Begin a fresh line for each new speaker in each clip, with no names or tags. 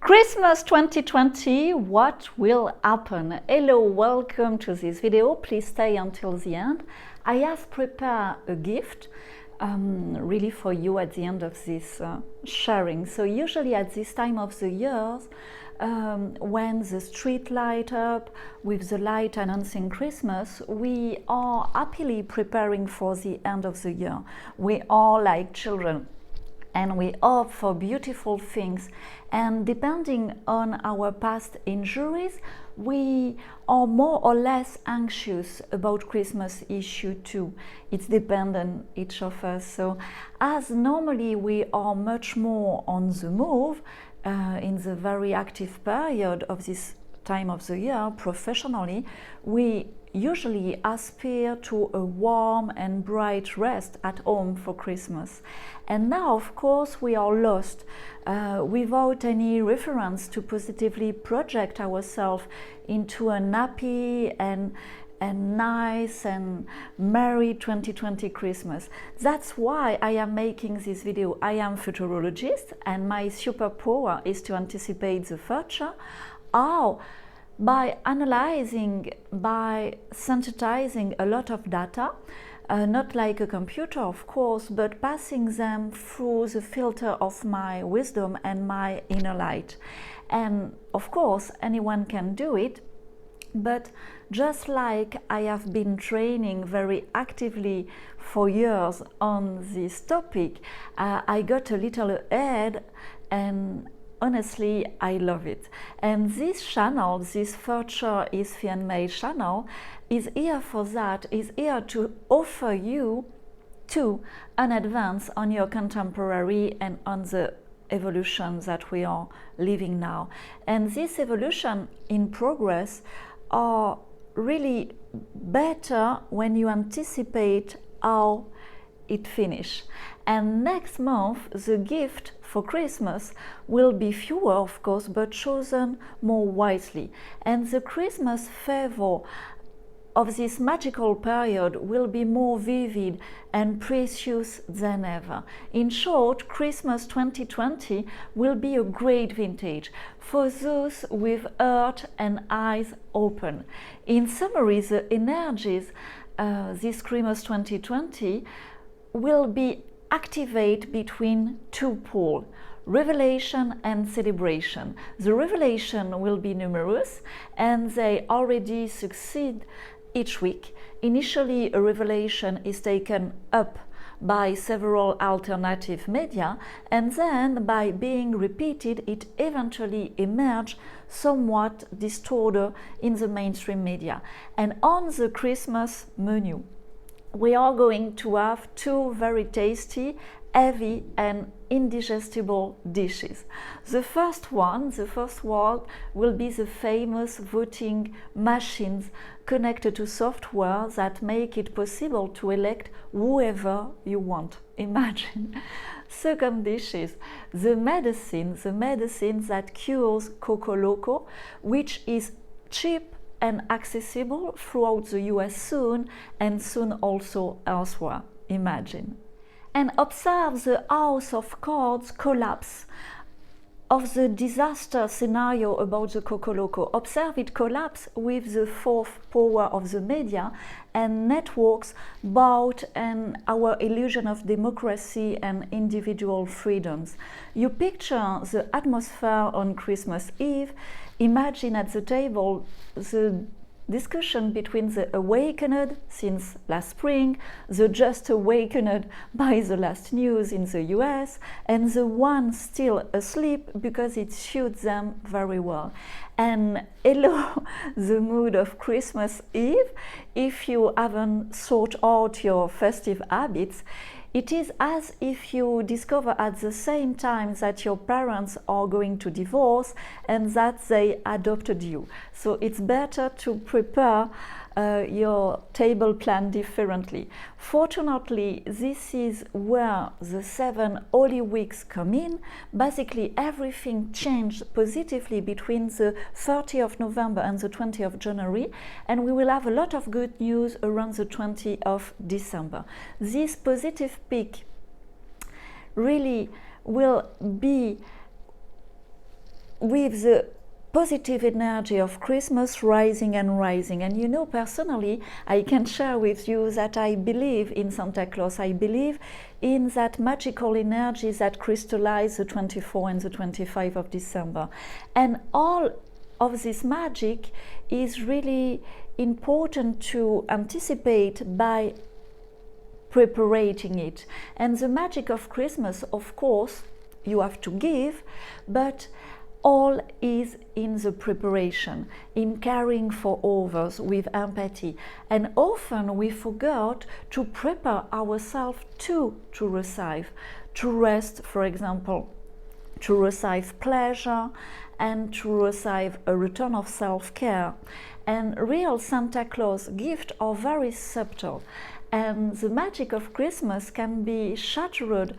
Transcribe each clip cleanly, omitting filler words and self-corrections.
Christmas 2020, what will happen? Hello, welcome to this video. Please stay until the end. I have prepared a gift really for you at the end of this sharing. So usually at this time of the year, when the street light up with the light announcing Christmas, we are happily preparing for the end of the year. We are like children and we hope for beautiful things, and depending on our past injuries, we are more or less anxious about Christmas issue too. It's dependent on each of us. So as normally we are much more on the move in the very active period of this time of the year professionally, we usually aspire to a warm and bright rest at home for Christmas. And now, of course, we are lost without any reference to positively project ourselves into a happy and nice and merry 2020 Christmas. That's why I am making this video. I am a futurologist and my superpower is to anticipate the future. How? By analyzing, by synthesizing a lot of data, not like a computer of course, but passing them through the filter of my wisdom and my inner light. And of course anyone can do it, but just like I have been training very actively for years on this topic, I got a little ahead, and honestly, I love it. And this channel, this Future is Fe&Male channel, is here for that, is here to offer you to an advance on your contemporary and on the evolution that we are living now. And this evolution in progress are really better when you anticipate how it finish. And next month the gift for Christmas will be fewer of course, but chosen more wisely, and the Christmas favor of this magical period will be more vivid and precious than ever. In short, Christmas 2020 will be a great vintage for those with heart and eyes open. In summary, the energies this Christmas 2020 will be activate between two poles, revelation and celebration. The revelation will be numerous and they already succeed each week. Initially, a revelation is taken up by several alternative media, and then by being repeated it eventually emerges somewhat distorted in the mainstream media. And on the Christmas menu, we are going to have two very tasty, heavy and indigestible dishes. The first one will be the famous voting machines connected to software that make it possible to elect whoever you want. Imagine. Second dish is the medicine that cures Coco Loco, which is cheap and accessible throughout the US soon, and soon also elsewhere. Imagine. And observe the house of cards collapse of the disaster scenario about the Coco Loco. Observe it collapse with the fourth power of the media and networks bout and our illusion of democracy and individual freedoms. You picture the atmosphere on Christmas Eve. Imagine at the table the discussion between the awakened since last spring, the just awakened by the last news in the US, and the one still asleep because it suits them very well. And hello, the mood of Christmas Eve. If you haven't sought out your festive habits, it is as if you discover at the same time that your parents are going to divorce and that they adopted you. So it's better to prepare your table plan differently. Fortunately, this is where the 7 Holy Weeks come in. Basically, everything changed positively between the 30th of November and the 20th of January, and we will have a lot of good news around the 20th of December. This positive peak really will be with the positive energy of Christmas rising and rising. And you know, personally, I can share with you that I believe in Santa Claus. I believe in that magical energy that crystallizes the 24 and the 25 of December. And all of this magic is really important to anticipate by preparing it. And the magic of Christmas, of course, you have to give, but all is in the preparation, in caring for others with empathy. And often we forgot to prepare ourselves to receive, to rest, for example, to receive pleasure and to receive a return of self-care. And real Santa Claus gifts are very subtle, and the magic of Christmas can be shattered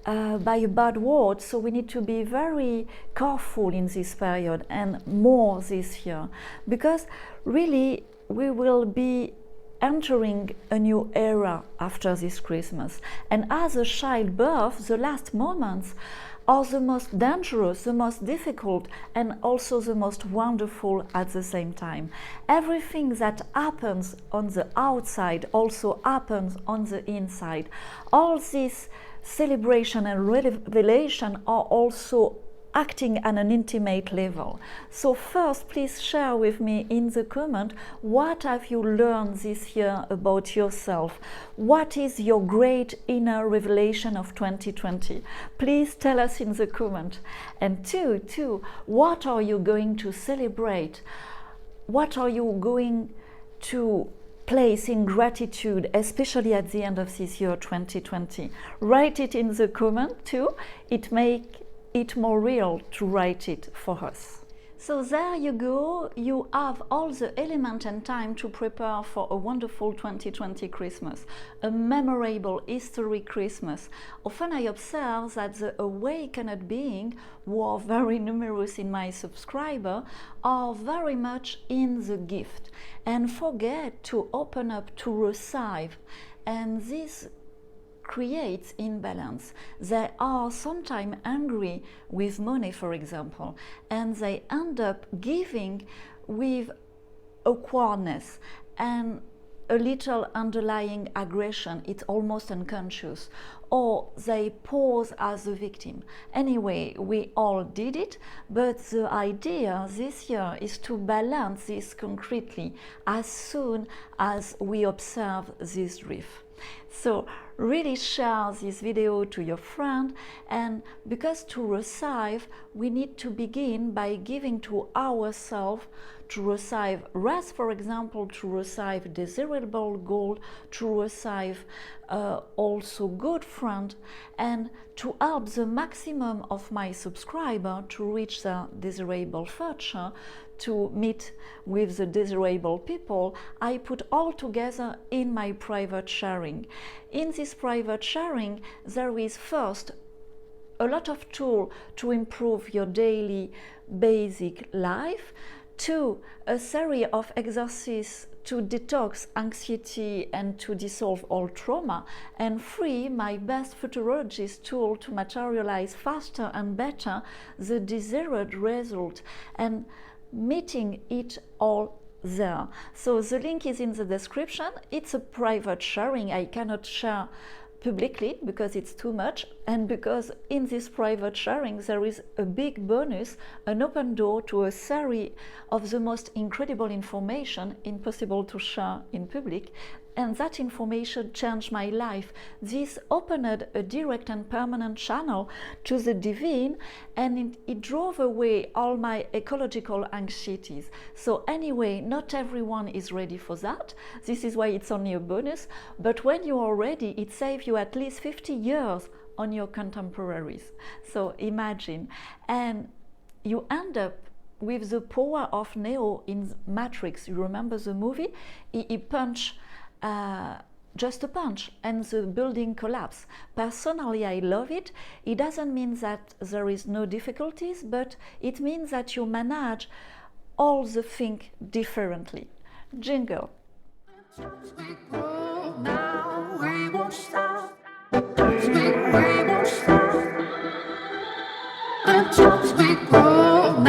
by a bad word, so we need to be very careful in this period, and more this year, because really we will be entering a new era after this Christmas. And as a childbirth, the last moments are the most dangerous, the most difficult, and also the most wonderful at the same time. Everything that happens on the outside also happens on the inside. All this celebration and revelation are also acting at an intimate level. So first, please share with me in the comment, what have you learned this year about yourself? What is your great inner revelation of 2020? Please tell us in the comment. And two, what are you going to celebrate? What are you going to place in gratitude, especially at the end of this year 2020? Write it in the comment too. It makes it more real to write it for us. So there you go, you have all the element and time to prepare for a wonderful 2020 Christmas, a memorable historic Christmas. Often I observe that the awakened beings, who are very numerous in my subscriber, are very much in the gift and forget to open up to receive, and this creates imbalance. They are sometimes angry with money, for example, and they end up giving with awkwardness and a little underlying aggression. It's almost unconscious, or they pose as a victim. Anyway, we all did it, but the idea this year is to balance this concretely as soon as we observe this drift. So really share this video to your friend, and because to receive, we need to begin by giving to ourselves, to receive rest, for example, to receive desirable goal, to receive also good friend, and to help the maximum of my subscriber to reach their desirable future, to meet with the desirable people, I put all together in my private sharing. In this private sharing, there is first a lot of tools to improve your daily basic life, two, a series of exercises to detox anxiety and to dissolve all trauma, and three, my best futurologist tool to materialize faster and better the desired result, and meeting it all there. So the link is in the description. It's a private sharing. I cannot share publicly because it's too much, and because in this private sharing there is a big bonus, an open door to a series of the most incredible information impossible to share in public, and that information changed my life. This opened a direct and permanent channel to the divine, and it drove away all my ecological anxieties. So anyway, not everyone is ready for that. This is why it's only a bonus, but when you are ready, it saves you at least 50 years on your contemporaries. So imagine, and you end up with the power of Neo in Matrix. You remember the movie? He punched just a punch and the building collapsed. Personally, I love it. It doesn't mean that there is no difficulties, but it means that you manage all the things differently. Jingle. Now we won't stop. We won't stop. Until we grow.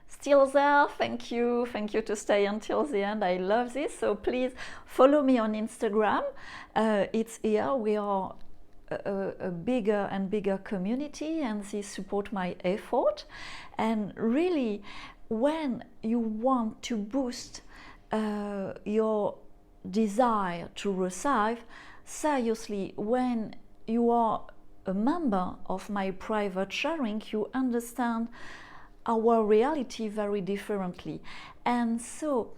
Still there? Thank you to stay until the end. I love this. So please follow me on Instagram. It's here. We are a bigger and bigger community, and this support my effort. And really, when you want to boost your desire to receive, seriously, when you are a member of my private sharing, you understand our reality very differently. And so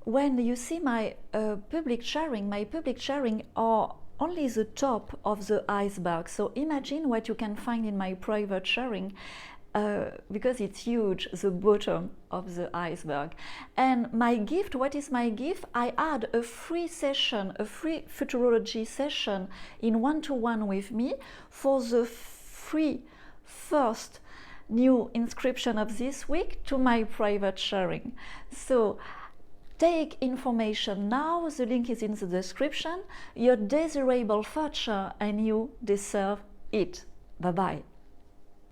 when you see my public sharing are only the top of the iceberg. So imagine what you can find in my private sharing, because it's huge, the bottom of the iceberg. And my gift, what is my gift? I add a free session, a free futurology session in one-to-one with me for the free first new inscription of this week to my private sharing. So take information now, the link is in the description. Your desirable future and you deserve it. Bye bye.